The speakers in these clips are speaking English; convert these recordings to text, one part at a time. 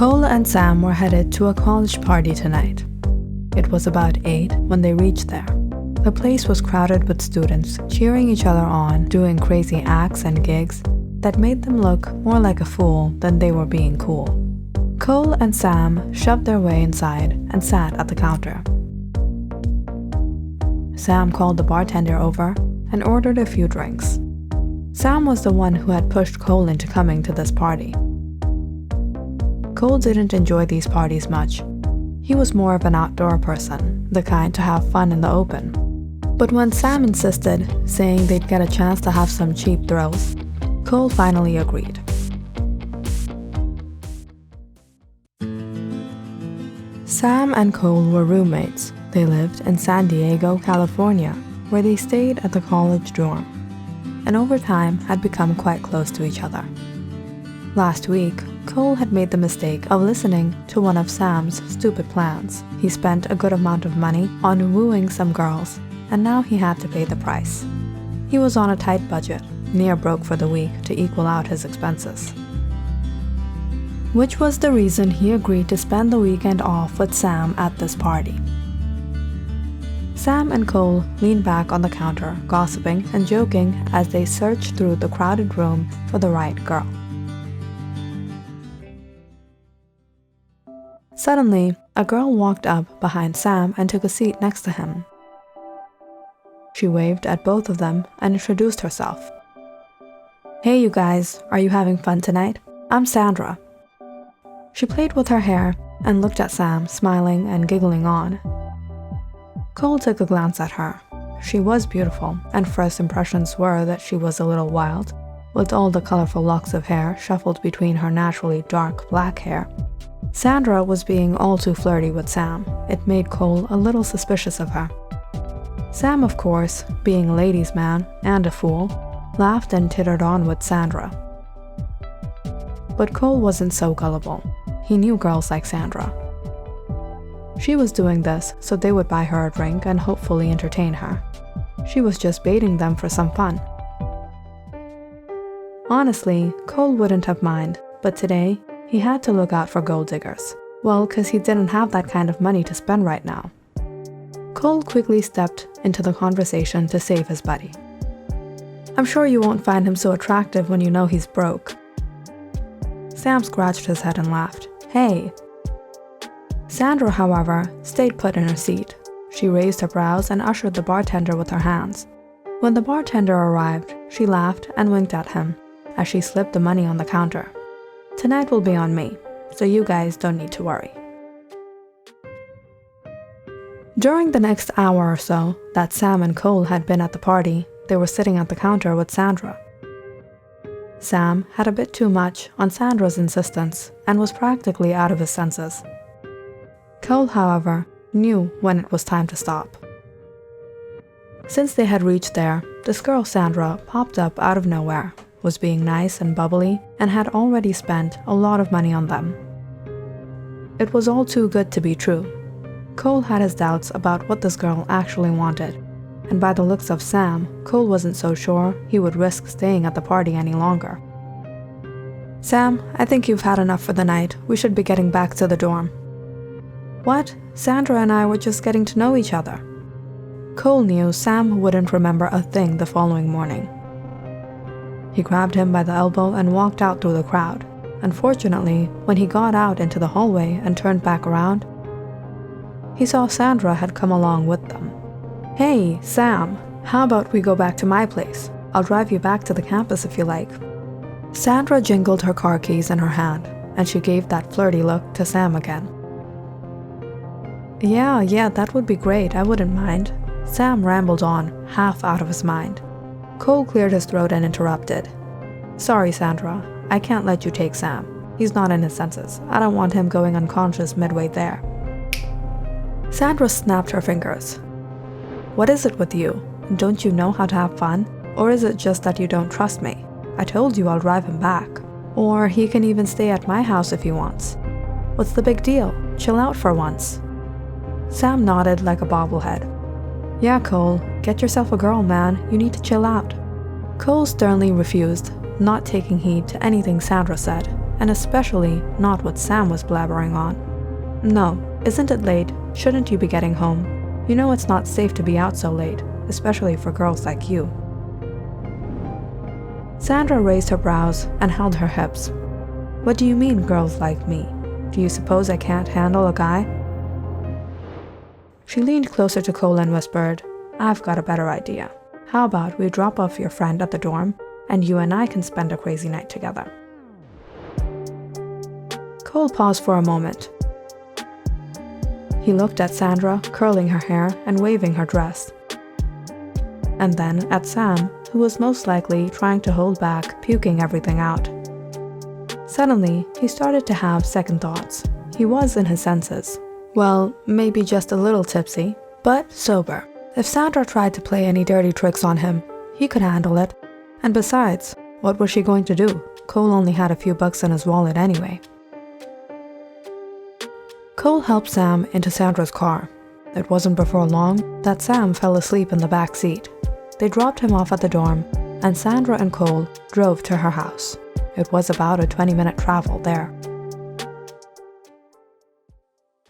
Cole and Sam were headed to a college party tonight. It was about 8 when they reached there. The place was crowded with students cheering each other on, doing crazy acts and gigs that made them look more like a fool than they were being cool. Cole and Sam shoved their way inside and sat at the counter. Sam called the bartender over and ordered a few drinks. Sam was the one who had pushed Cole into coming to this party. Cole didn't enjoy these parties much. He was more of an outdoor person, the kind to have fun in the open. But when Sam insisted, saying they'd get a chance to have some cheap thrills, Cole finally agreed. Sam and Cole were roommates. They lived in San Diego, California, where they stayed at the college dorm, and over time had become quite close to each other. Last week, Cole had made the mistake of listening to one of Sam's stupid plans. He spent a good amount of money on wooing some girls, and now he had to pay the price. He was on a tight budget, near broke for the week to equal out his expenses. Which was the reason he agreed to spend the weekend off with Sam at this party. Sam and Cole leaned back on the counter, gossiping and joking as they searched through the crowded room for the right girl. Suddenly, a girl walked up behind Sam and took a seat next to him. She waved at both of them and introduced herself. "Hey you guys, are you having fun tonight? I'm Sandra." She played with her hair and looked at Sam, smiling and giggling on. Cole took a glance at her. She was beautiful, and first impressions were that she was a little wild, with all the colorful locks of hair shuffled between her naturally dark black hair. Sandra was being all too flirty with Sam. It made Cole a little suspicious of her. Sam, of course, being a ladies' man and a fool, laughed and tittered on with Sandra. But Cole wasn't so gullible. He knew girls like Sandra. She was doing this so they would buy her a drink and hopefully entertain her. She was just baiting them for some fun. Honestly, Cole wouldn't have minded, but today, he had to look out for gold diggers. Well, 'cause he didn't have that kind of money to spend right now. Cole quickly stepped into the conversation to save his buddy. "I'm sure you won't find him so attractive when you know he's broke." Sam scratched his head and laughed. "Hey." Sandra, however, stayed put in her seat. She raised her brows and ushered the bartender with her hands. When the bartender arrived, she laughed and winked at him as she slipped the money on the counter. "Tonight will be on me, so you guys don't need to worry." During the next hour or so that Sam and Cole had been at the party, they were sitting at the counter with Sandra. Sam had a bit too much on Sandra's insistence and was practically out of his senses. Cole, however, knew when it was time to stop. Since they had reached there, this girl Sandra popped up out of nowhere, was being nice and bubbly, and had already spent a lot of money on them. It was all too good to be true. Cole had his doubts about what this girl actually wanted, and by the looks of Sam, Cole wasn't so sure he would risk staying at the party any longer. "Sam, I think you've had enough for the night. We should be getting back to the dorm." "What? Sandra and I were just getting to know each other." Cole knew Sam wouldn't remember a thing the following morning. He grabbed him by the elbow and walked out through the crowd. Unfortunately, when he got out into the hallway and turned back around, he saw Sandra had come along with them. "Hey, Sam, how about we go back to my place? I'll drive you back to the campus if you like." Sandra jingled her car keys in her hand, and she gave that flirty look to Sam again. Yeah, that would be great, I wouldn't mind." Sam rambled on, half out of his mind. Cole cleared his throat and interrupted. "Sorry, Sandra, I can't let you take Sam. He's not in his senses. I don't want him going unconscious midway there." Sandra snapped her fingers. "What is it with you? Don't you know how to have fun? Or is it just that you don't trust me? I told you I'll drive him back. Or he can even stay at my house if he wants. What's the big deal? Chill out for once." Sam nodded like a bobblehead. "Yeah, Cole, get yourself a girl, man. You need to chill out." Cole sternly refused, not taking heed to anything Sandra said. and especially not what Sam was blabbering on. "No, isn't it late? Shouldn't you be getting home? You know it's not safe to be out so late, especially for girls like you." Sandra raised her brows and held her hips. "What do you mean, girls like me? Do you suppose I can't handle a guy?" She leaned closer to Cole and whispered, "I've got a better idea. How about we drop off your friend at the dorm, and you and I can spend a crazy night together?" Cole paused for a moment. He looked at Sandra, curling her hair and waving her dress. And then at Sam, who was most likely trying to hold back, puking everything out. Suddenly, he started to have second thoughts. He was in his senses. Well, maybe just a little tipsy, but sober. If Sandra tried to play any dirty tricks on him, he could handle it. And besides, what was she going to do? Cole only had a few bucks in his wallet anyway. Cole helped Sam into Sandra's car. It wasn't before long that Sam fell asleep in the back seat. They dropped him off at the dorm, and Sandra and Cole drove to her house. It was about a 20-minute travel there.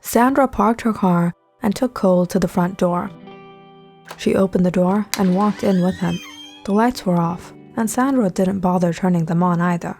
Sandra parked her car and took Cole to the front door. She opened the door and walked in with him. The lights were off, and Sandra didn't bother turning them on either.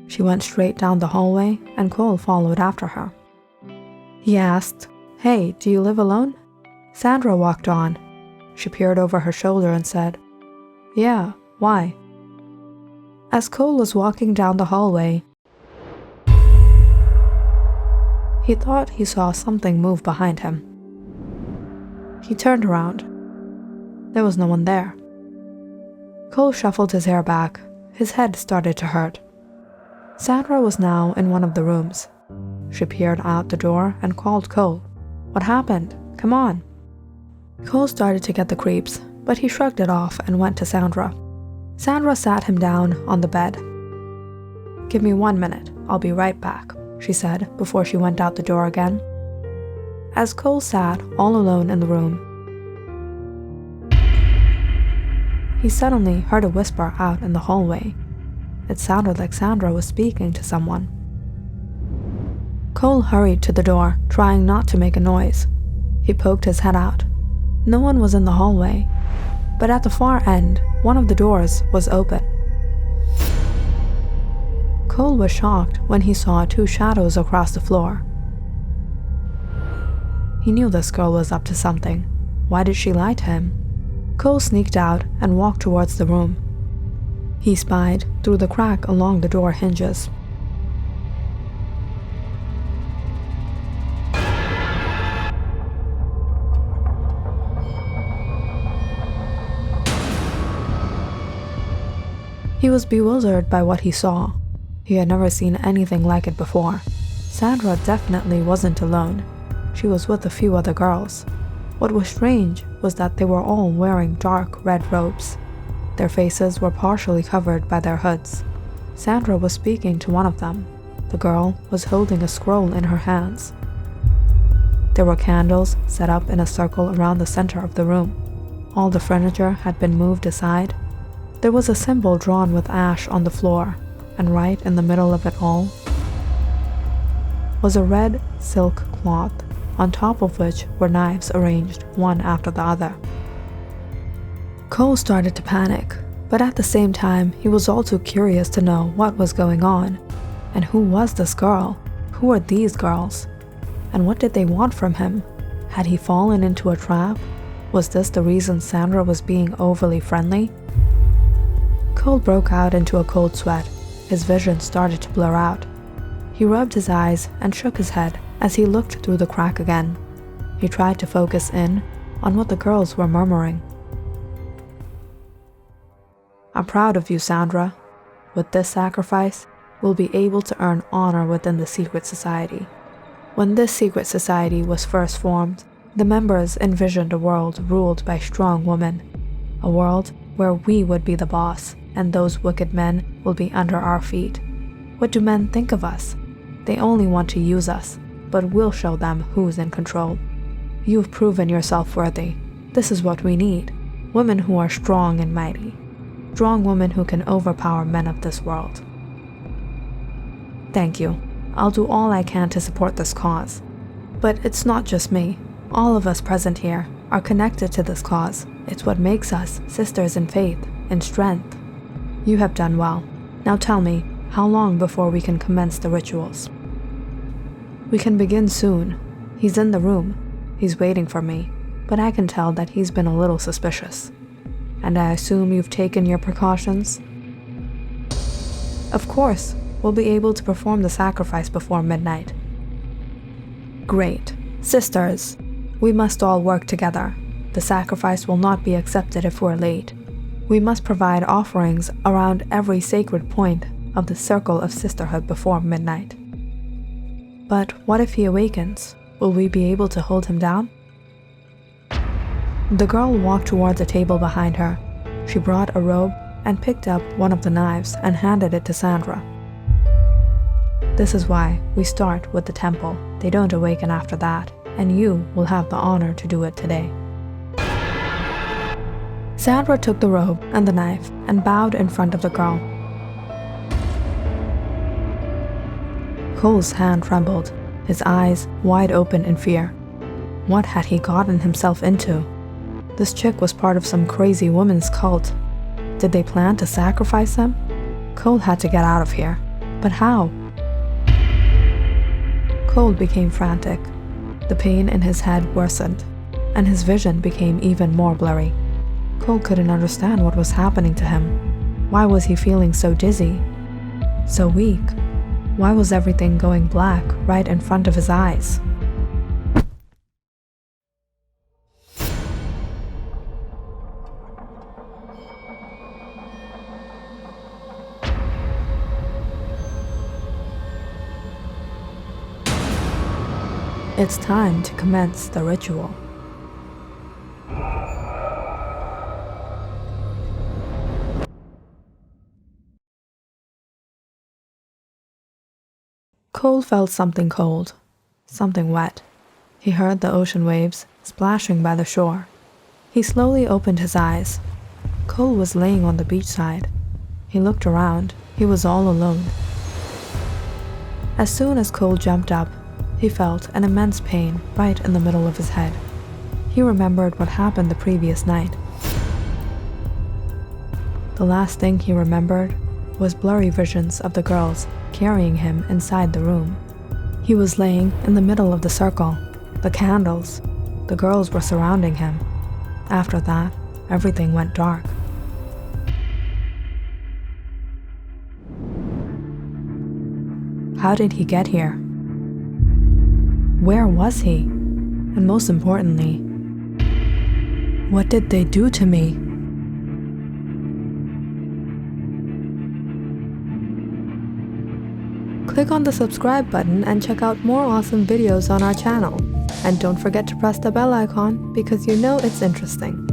She went straight down the hallway, and Cole followed after her. He asked, "Hey, do you live alone?" Sandra walked on. She peered over her shoulder and said, "Yeah, why?" As Cole was walking down the hallway, he thought he saw something move behind him. He turned around. There was no one there. Cole shuffled his hair back. His head started to hurt. Sandra was now in one of the rooms. She peered out the door and called Cole. "What happened? Come on." Cole started to get the creeps, but he shrugged it off and went to Sandra. Sandra sat him down on the bed. "Give me 1 minute, I'll be right back," she said before she went out the door again. As Cole sat all alone in the room, he suddenly heard a whisper out in the hallway. It sounded like Sandra was speaking to someone. Cole hurried to the door, trying not to make a noise. He poked his head out. No one was in the hallway, but at the far end, one of the doors was open. Cole was shocked when he saw 2 shadows across the floor. He knew this girl was up to something. Why did she lie to him? Cole sneaked out and walked towards the room. He spied through the crack along the door hinges. He was bewildered by what he saw. He had never seen anything like it before. Sandra definitely wasn't alone. She was with a few other girls. What was strange was that they were all wearing dark red robes. Their faces were partially covered by their hoods. Sandra was speaking to one of them. The girl was holding a scroll in her hands. There were candles set up in a circle around the center of the room. All the furniture had been moved aside. There was a symbol drawn with ash on the floor, and right in the middle of it all was a red silk cloth, on top of which were knives arranged one after the other. Cole started to panic, but at the same time he was also curious to know what was going on. And who was this girl? Who were these girls? And what did they want from him? Had he fallen into a trap? Was this the reason Sandra was being overly friendly? Cole broke out into a cold sweat. His vision started to blur out. He rubbed his eyes and shook his head as he looked through the crack again. He tried to focus in on what the girls were murmuring. "I'm proud of you, Sandra. With this sacrifice, we'll be able to earn honor within the secret society." When this secret society was first formed, the members envisioned a world ruled by strong women. A world where we would be the boss, and those wicked men will be under our feet. What do men think of us? They only want to use us, but we'll show them who's in control. You've proven yourself worthy. This is what we need. Women who are strong and mighty. Strong women who can overpower men of this world. Thank you. I'll do all I can to support this cause. But it's not just me. All of us present here are connected to this cause. It's what makes us sisters in faith and strength. You have done well. Now tell me, how long before we can commence the rituals? We can begin soon. He's in the room. He's waiting for me, but I can tell that he's been a little suspicious. And I assume you've taken your precautions? Of course, we'll be able to perform the sacrifice before midnight. Great. Sisters, we must all work together. The sacrifice will not be accepted if we're late. We must provide offerings around every sacred point of the circle of sisterhood before midnight. But what if he awakens? Will we be able to hold him down? The girl walked towards a table behind her. She brought a robe and picked up one of the knives and handed it to Sandra. This is why we start with the temple. They don't awaken after that, and you will have the honor to do it today. Sandra took the robe and the knife and bowed in front of the girl. Cole's hand trembled, his eyes wide open in fear. What had he gotten himself into? This chick was part of some crazy woman's cult. Did they plan to sacrifice him? Cole had to get out of here. But how? Cole became frantic. The pain in his head worsened, and his vision became even more blurry. Cole couldn't understand what was happening to him. Why was he feeling so dizzy? So weak? Why was everything going black right in front of his eyes? It's time to commence the ritual. Cole felt something cold, something wet. He heard the ocean waves splashing by the shore. He slowly opened his eyes. Cole was laying on the beachside. He looked around. He was all alone. As soon as Cole jumped up, he felt an immense pain right in the middle of his head. He remembered what happened the previous night. The last thing he remembered was blurry visions of the girls carrying him inside the room. He was laying in the middle of the circle, the candles. The girls were surrounding him. After that, everything went dark. How did he get here? Where was he? And most importantly, what did they do to me? Click on the subscribe button and check out more awesome videos on our channel. And don't forget to press the bell icon because you know it's interesting.